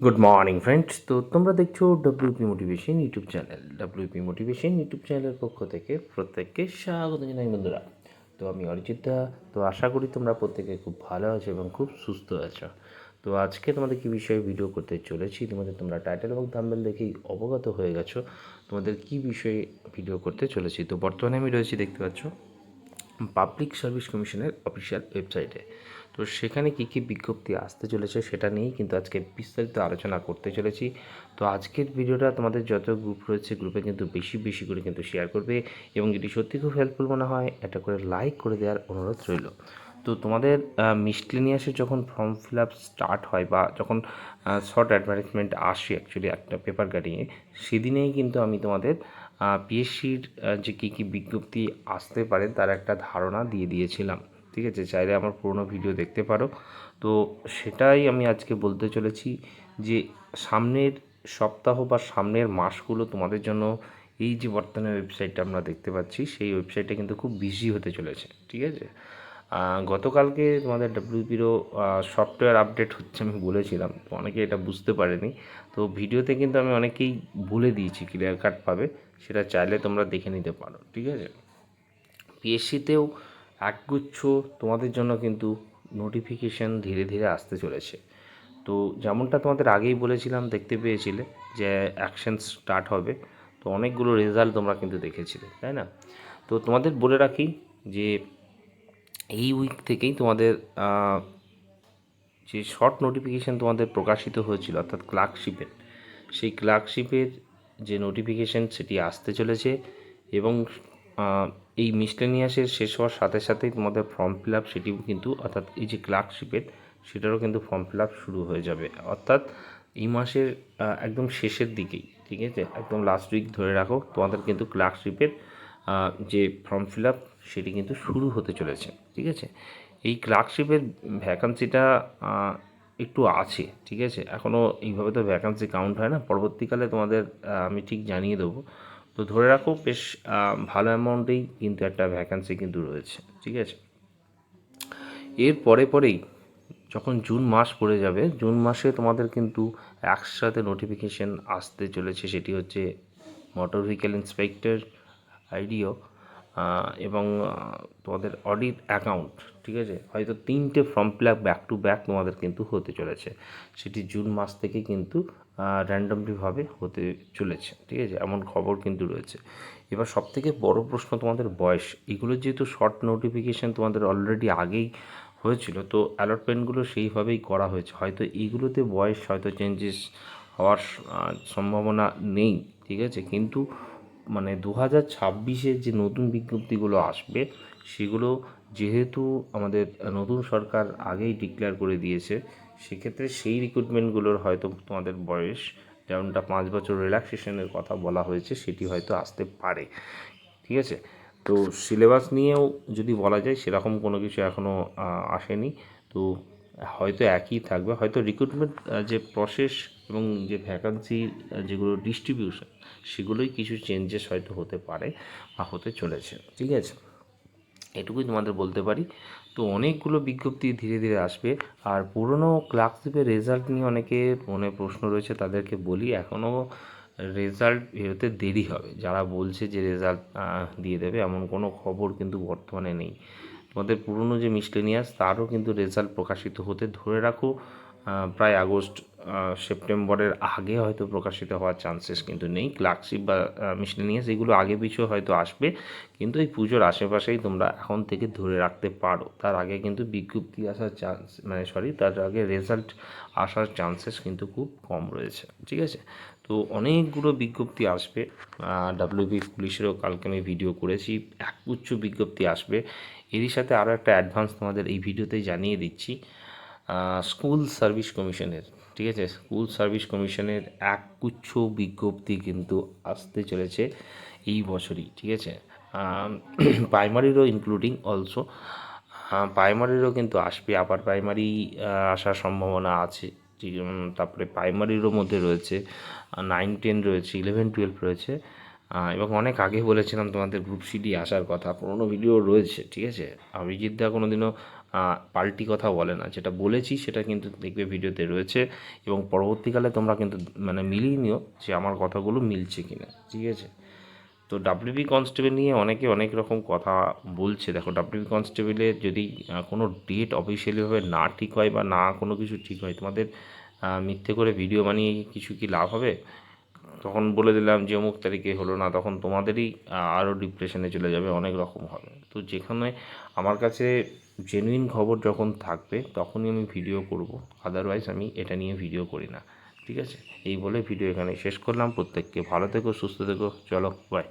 Good morning friends. তো তোমরা দেখছো WP motivation YouTube channel. WP motivation YouTube চ্যানেলের পক্ষ থেকে প্রত্যেককে স্বাগত জানাই বন্ধুরা। তো আমি অরিজিৎ দা। তো আশা করি তোমরা প্রত্যেকে খুব ভালো আছো এবং খুব সুস্থ আছো। তো আজকে তোমাদের কী বিষয়ে ভিডিও করতে চলেছি, তোমরা টাইটেল এবং থাম্বনেল দেখেই অবগত হয়ে গেছো তোমাদের কী বিষয়ে ভিডিও করতে চলেছি। তো বর্তমানে আমি রয়েছি, দেখতে পাচ্ছ, পাবলিক সার্ভিস কমিশনের অফিসিয়াল ওয়েবসাইটে। তো সেখানে কী কী বিজ্ঞপ্তি আসতে চলেছে সেটা নিয়েই কিন্তু আজকে বিস্তারিত আলোচনা করতে চলেছি। তো আজকের ভিডিওটা তোমাদের যত গ্রুপ রয়েছে গ্রুপে কিন্তু বেশি বেশি করে কিন্তু শেয়ার করবে, এবং যদি সত্যি খুব হেল্পফুল মনে হয় এটা করে লাইক করে দেওয়ার অনুরোধ রইল। তো তোমাদের মিসলেনিয়াসে যখন ফর্ম ফিল আপ স্টার্ট হয় বা যখন শর্ট অ্যাডভার্টাইজমেন্ট আসে অ্যাকচুয়ালি একটা পেপার কাটিংয়ে, সেদিনেই কিন্তু আমি তোমাদের পিএসসির যে কী কী বিজ্ঞপ্তি আসতে পারে তার একটা ধারণা দিয়ে দিয়েছিলাম। ঠিক আছে, চাইলে আমার পুরোনো ভিডিও দেখতে পারো। তো সেটাই আমি আজকে বলতে চলেছি যে সামনের সপ্তাহ বা সামনের মাসগুলো তোমাদের জন্য এই যে বর্তমানে ওয়েবসাইটটা আমরা দেখতে পাচ্ছি সেই ওয়েবসাইটটা কিন্তু খুব বিজি হতে চলেছে। ঠিক আছে, গতকালকে তোমাদের ডব্লিউপিরও সফটওয়্যার আপডেট হচ্ছে আমি বলেছিলাম, তো অনেকে এটা বুঝতে পারেনি। তো ভিডিওতে কিন্তু আমি অনেকেই বলে দিয়েছি, ক্লিয়ার কাট পাবে, সেটা চাইলে তোমরা দেখে নিতে পারো। ঠিক আছে, পিএসসিতেও একগুচ্ছ তোমাদের জন্য কিন্তু নোটিফিকেশান ধীরে ধীরে আসতে চলেছে। তো যেমনটা তোমাদের আগেই বলেছিলাম, দেখতে পেয়েছিলে যে অ্যাকশন স্টার্ট হবে। তো অনেকগুলো রেজাল্ট তোমরা কিন্তু দেখেছিলে, তাই না? তো তোমাদের বলে রাখি যে এই উইক থেকেই তোমাদের যে শর্ট নোটিফিকেশান তোমাদের প্রকাশিত হয়েছিল অর্থাৎ ক্লার্কশিপের, সেই ক্লার্কশিপের যে নোটিফিকেশান সেটি আসতে চলেছে। এবং এই মিসলেনিয়াসের শেষ হওয়ার সাথে সাথেই তোমাদের ফর্ম ফিল আপ সেটিও কিন্তু, অর্থাৎ এই যে ক্লার্কশিপের সেটারও কিন্তু ফর্ম ফিল আপ শুরু হয়ে যাবে, অর্থাৎ এই মাসের একদম শেষের দিকেই। ঠিক আছে, একদম লাস্ট উইক ধরে রাখো, তোমাদের কিন্তু ক্লার্কশিপের যে ফর্ম ফিল আপ সেটি কিন্তু শুরু হতে চলেছে। ঠিক আছে, এই ক্লার্কশিপের ভ্যাকান্সিটা একটু আছে। ঠিক আছে, এখনও এইভাবে তো ভ্যাকান্সি কাউন্ট হয় না, পরবর্তীকালে তোমাদের আমি ঠিক জানিয়ে দেবো। তো ধরে রাখো বেশ ভালো অ্যামাউন্টেই কিন্তু একটা ভ্যাকান্সি কিন্তু রয়েছে। ঠিক আছে, এর পরেই যখন জুন মাস পড়ে যাবে, জুন মাসে তোমাদের কিন্তু একসাথে নোটিফিকেশান আসতে চলেছে, সেটি হচ্ছে মোটর ভেহিক্যাল ইন্সপেক্টর, আইডিও, এবং তোমাদের অডিট অ্যাকাউন্ট। ঠিক আছে, হয়তো 3টে form fill up back to back তোমাদের কিন্তু হতে চলেছে, সেটি জুন মাস থেকে কিন্তু র্যান্ডমলিভাবে হতে চলেছে। ঠিক আছে, এমন খবর কিন্তু রয়েছে। এবার সবথেকে বড় প্রশ্ন তোমাদের বয়স। এগুলো যেহেতু শর্ট নোটিফিকেশান তোমাদের অলরেডি আগেই হয়েছিল, তো অ্যালটমেন্টগুলো সেইভাবেই করা হয়েছে, হয়তো এইগুলোতে বয়স হয়তো চেঞ্জেস হওয়ার সম্ভাবনা নেই। ঠিক আছে, কিন্তু মানে 2026-এর যে নতুন বিজ্ঞপ্তিগুলো আসবে সেগুলো যেহেতু আমাদের নতুন সরকার আগেই ডিক্লেয়ার করে দিয়েছে, সেক্ষেত্রে সেই রিক্রুটমেন্টগুলোর হয়তো তোমাদের বয়স, যেমনটা 5 বছর রিল্যাক্সেশনের কথা বলা হয়েছে, সেটি হয়তো আসতে পারে। ঠিক আছে, তো সিলেবাস নিয়েও যদি বলা যায় সেরকম কোনো কিছু এখনও আসেনি। তো হয়তো একই থাকবে, হয়তো রিক্রুটমেন্ট যে প্রসেস এবং যে ভ্যাকান্সি যেগুলো ডিস্ট্রিবিউশন সেগুলোই কিছু চেঞ্জেস হয়তো হতে পারে বা হতে চলেছে। ঠিক আছে, এটুকুই তোমাদের বলতে পারি। তো অনেকগুলো বিজ্ঞপ্তি ধীরে ধীরে আসবে। আর পুরনো ক্লার্কশিপের রেজাল্ট নিয়ে অনেকে মনে প্রশ্ন রয়েছে, তাদেরকে বলি এখনও রেজাল্ট বেরোতে দেরি হবে। যারা বলছে যে রেজাল্ট দিয়ে দেবে, এমন কোনো খবর কিন্তু বর্তমানে নেই। তোমাদের পুরনো যে মিসলেনিয়াস তারও কিন্তু রেজাল্ট প্রকাশিত হতে ধরে রাখো প্রায় আগস্ট সেপ্টেম্বরের আগে হয়তো প্রকাশিত হওয়ার চান্সেস কিন্তু নেই। ক্লার্কশিপ বা মিসলেনিয়াস এগুলো আগে পিছু হয়তো আসবে, কিন্তু এই পুজোর আশেপাশেই তোমরা এখন থেকে ধরে রাখতে পারো। তার আগে কিন্তু বিজ্ঞপ্তি আসার চান্স, তার আগে রেজাল্ট আসার চান্সেস কিন্তু খুব কম রয়েছে। ঠিক আছে, তো অনেকগুলো বিজ্ঞপ্তি আসবে। ডাব্লিউবি পুলিশেরও কালকে আমি ভিডিও করেছি, একগুচ্ছ বিজ্ঞপ্তি আসবে। এরই সাথে আরও একটা অ্যাডভান্স তোমাদের এই ভিডিওতেই জানিয়ে দিচ্ছি, স্কুল সার্ভিস কমিশনের। ঠিক আছে, স্কুল সার্ভিস কমিশনের একগুচ্ছ বিজ্ঞপ্তি কিন্তু আসতে চলেছে এই বছরই। ঠিক আছে, প্রাইমারিরও ইনক্লুডিং অলসো, প্রাইমারিরও কিন্তু আসবে, আবার প্রাইমারি আসার সম্ভাবনা আছে। তারপরে প্রাইমারিরও মধ্যে রয়েছে 9-10 রয়েছে, 11-12 রয়েছে, এবং অনেক আগে বলেছিলাম তোমাদের গ্রুপ সিডি আসার কথা, পুরোনো ভিডিও রয়েছে। ঠিক আছে, অভিজিৎ দা কোনো দিনও পাল্টি কথা বলে না, যেটা বলেছি সেটা কিন্তু দেখবে ভিডিওতে রয়েছে, এবং পরবর্তীকালে তোমরা কিন্তু মানে মিলিয়ে নিও যে আমার কথাগুলো মিলছে কি না, ঠিক আছে। তো ডাব্লিউবি কনস্টেবল নিয়ে অনেকে অনেক রকম কথা বলছে। দেখো, ডাব্লিউবি কনস্টেবলের যদি কোনো ডেট অফিসিয়ালিভাবে না ঠিক হয় বা না কোনো কিছু ঠিক হয়, তোমাদের মিথ্যে করে ভিডিও বানিয়ে কিছু কি লাভ হবে? তখন বলে দিলাম যে অমুক তারিখে হলো না, তখন তোমাদেরই আরও ডিপ্রেশনে চলে যাবে, অনেক রকম হবে। তো যেখানে আমার কাছে জেনুইন খবর যখন থাকবে তখনই আমি ভিডিও করব, আদারওয়াইজ আমি এটা নিয়ে ভিডিও করি না, ঠিক আছে। এই বলে ভিডিও এখানে শেষ করলাম। প্রত্যেককে ভালো থেকো, সুস্থ থেকো, চলো বাই।